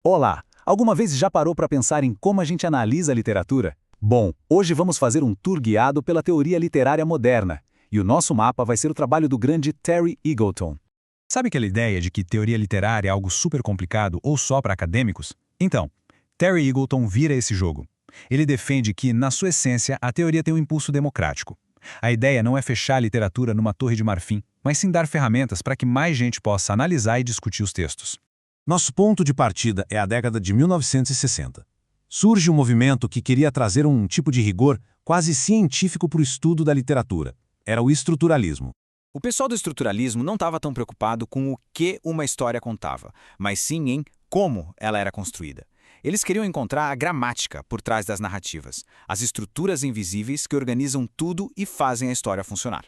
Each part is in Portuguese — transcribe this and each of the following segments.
Olá! Alguma vez já parou para pensar em como a gente analisa a literatura? Bom, hoje vamos fazer um tour guiado pela teoria literária moderna. E o nosso mapa vai ser o trabalho do grande Terry Eagleton. Sabe aquela ideia de que teoria literária é algo super complicado ou só para acadêmicos? Então, Terry Eagleton vira esse jogo. Ele defende que, na sua essência, a teoria tem um impulso democrático. A ideia não é fechar a literatura numa torre de marfim, mas sim dar ferramentas para que mais gente possa analisar e discutir os textos. Nosso ponto de partida é a década de 1960. Surge um movimento que queria trazer um tipo de rigor quase científico para o estudo da literatura. Era o estruturalismo. O pessoal do estruturalismo não estava tão preocupado com o que uma história contava, mas sim em como ela era construída. Eles queriam encontrar a gramática por trás das narrativas, as estruturas invisíveis que organizam tudo e fazem a história funcionar.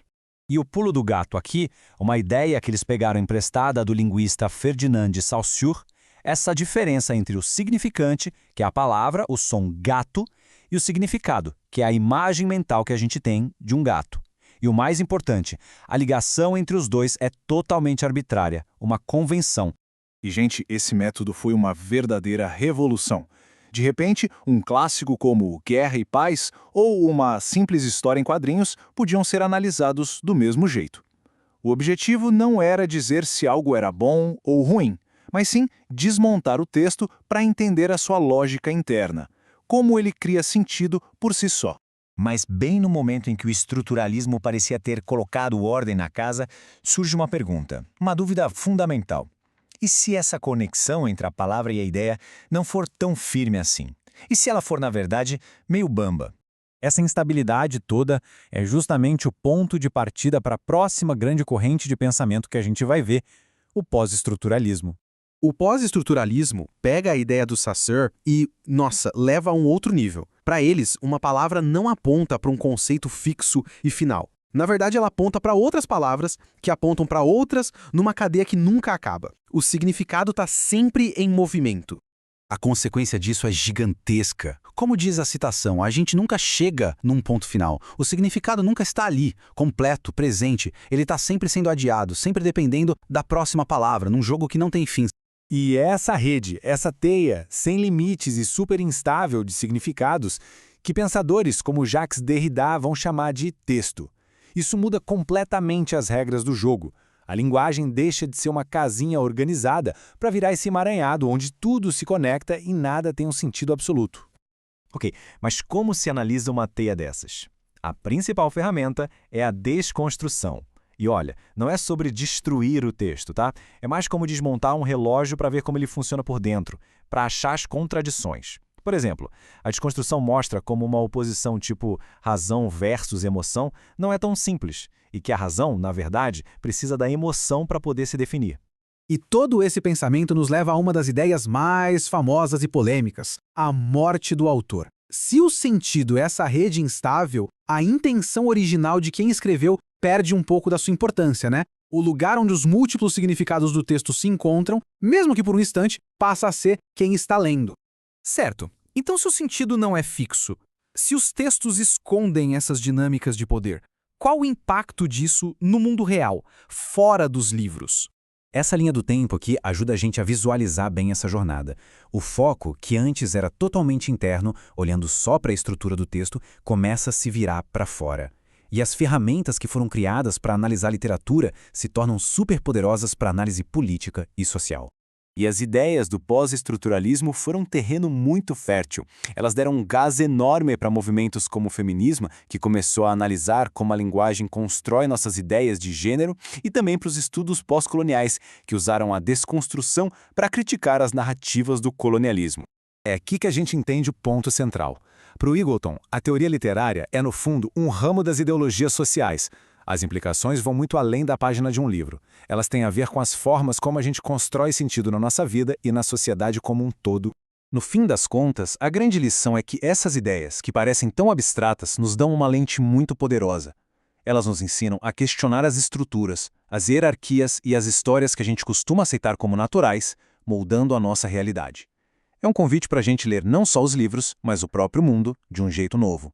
E o pulo do gato aqui, uma ideia que eles pegaram emprestada do linguista Ferdinand de Saussure, essa diferença entre o significante, que é a palavra, o som gato, e o significado, que é a imagem mental que a gente tem de um gato. E o mais importante, a ligação entre os dois é totalmente arbitrária, uma convenção. E, gente, esse método foi uma verdadeira revolução. De repente, um clássico como Guerra e Paz ou uma simples história em quadrinhos podiam ser analisados do mesmo jeito. O objetivo não era dizer se algo era bom ou ruim, mas sim desmontar o texto para entender a sua lógica interna, como ele cria sentido por si só. Mas bem no momento em que o estruturalismo parecia ter colocado ordem na casa, surge uma pergunta, uma dúvida fundamental. E se essa conexão entre a palavra e a ideia não for tão firme assim? E se ela for, na verdade, meio bamba? Essa instabilidade toda é justamente o ponto de partida para a próxima grande corrente de pensamento que a gente vai ver, o pós-estruturalismo. O pós-estruturalismo pega a ideia do Saussure e, nossa, leva a um outro nível. Para eles, uma palavra não aponta para um conceito fixo e final. Na verdade, ela aponta para outras palavras, que apontam para outras, numa cadeia que nunca acaba. O significado está sempre em movimento. A consequência disso é gigantesca. Como diz a citação, a gente nunca chega num ponto final. O significado nunca está ali, completo, presente. Ele está sempre sendo adiado, sempre dependendo da próxima palavra, num jogo que não tem fim. E é essa rede, essa teia, sem limites e super instável de significados, que pensadores como Jacques Derrida vão chamar de texto. Isso muda completamente as regras do jogo. A linguagem deixa de ser uma casinha organizada para virar esse emaranhado onde tudo se conecta e nada tem um sentido absoluto. Ok, mas como se analisa uma teia dessas? A principal ferramenta é a desconstrução. E olha, não é sobre destruir o texto, tá? É mais como desmontar um relógio para ver como ele funciona por dentro, para achar as contradições. Por exemplo, a desconstrução mostra como uma oposição tipo razão versus emoção não é tão simples, e que a razão, na verdade, precisa da emoção para poder se definir. E todo esse pensamento nos leva a uma das ideias mais famosas e polêmicas, a morte do autor. Se o sentido é essa rede instável, a intenção original de quem escreveu perde um pouco da sua importância, né? O lugar onde os múltiplos significados do texto se encontram, mesmo que por um instante, passa a ser quem está lendo. Certo. Então, se o sentido não é fixo, se os textos escondem essas dinâmicas de poder, qual o impacto disso no mundo real, fora dos livros? Essa linha do tempo aqui ajuda a gente a visualizar bem essa jornada. O foco, que antes era totalmente interno, olhando só para a estrutura do texto, começa a se virar para fora. E as ferramentas que foram criadas para analisar a literatura se tornam superpoderosas para análise política e social. E as ideias do pós-estruturalismo foram um terreno muito fértil. Elas deram um gás enorme para movimentos como o feminismo, que começou a analisar como a linguagem constrói nossas ideias de gênero, e também para os estudos pós-coloniais, que usaram a desconstrução para criticar as narrativas do colonialismo. É aqui que a gente entende o ponto central. Para o Eagleton, a teoria literária é, no fundo, um ramo das ideologias sociais. As implicações vão muito além da página de um livro. Elas têm a ver com as formas como a gente constrói sentido na nossa vida e na sociedade como um todo. No fim das contas, a grande lição é que essas ideias, que parecem tão abstratas, nos dão uma lente muito poderosa. Elas nos ensinam a questionar as estruturas, as hierarquias e as histórias que a gente costuma aceitar como naturais, moldando a nossa realidade. É um convite para a gente ler não só os livros, mas o próprio mundo de um jeito novo.